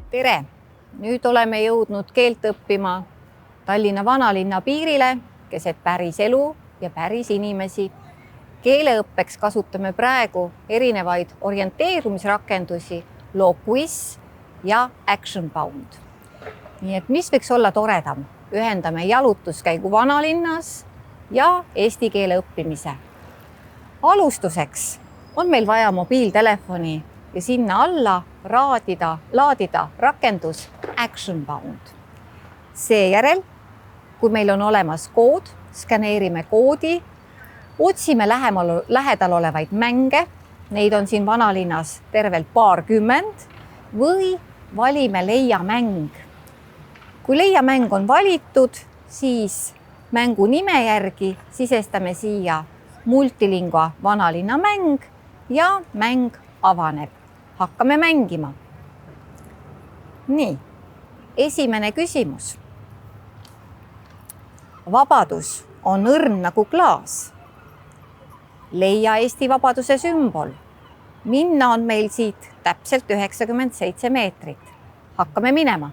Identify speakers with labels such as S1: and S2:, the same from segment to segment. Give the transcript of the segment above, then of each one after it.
S1: Tere! Nüüd oleme jõudnud keelt õppima Tallinna vanalinna piirile, keset päris elu ja päris inimesi. Keeleõppeks kasutame praegu erinevaid orienteerumisrakendusi, Loquiz ja Actionbound. Nii et mis võiks olla toredam? Ühendame jalutuskäigu vanalinnas ja eesti keele õppimise. Alustuseks on meil vaja mobiiltelefoni ja sinna alla laadida rakendus Actionbound. Seejärel, kui meil on olemas kood, skaneerime koodi, otsime lähedal olevaid mänge, neid on siin vanalinnas tervelt paarkümmend, või valime leia mäng. Kui leia mäng on valitud, siis mängu nime järgi sisestame siia multilingua vanalinna mäng ja mäng avaneb. Hakkame mängima. Nii, esimene küsimus. Vabadus on õrn nagu klaas. Leia Eesti vabaduse sümbol. Minna on meil siit täpselt 97 meetrit. Hakkame minema.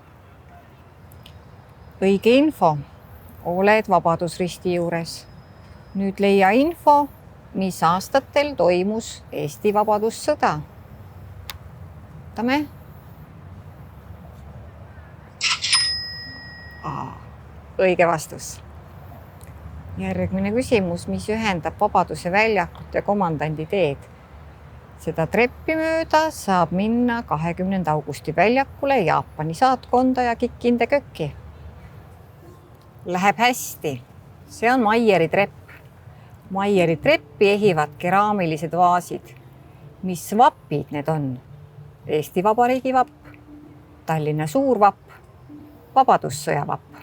S1: Õige info. Oled Vabadusristi juures. Nüüd leia info, mis aastatel toimus Eesti vabadussõda. Võtame. Õige vastus. Järgmine küsimus, mis ühendab Vabaduse väljakut ja komandandi teed. Seda treppi mööda saab minna 20. augusti väljakule Jaapani saatkonda ja Kikinde kökki. Läheb hästi. See on Maieri trepp. Maieri treppi ehivad keraamilised vaasid. Mis vapid need on? Eesti Vabariigi vapp, Tallinna suurvapp, Vabadussõja vapp.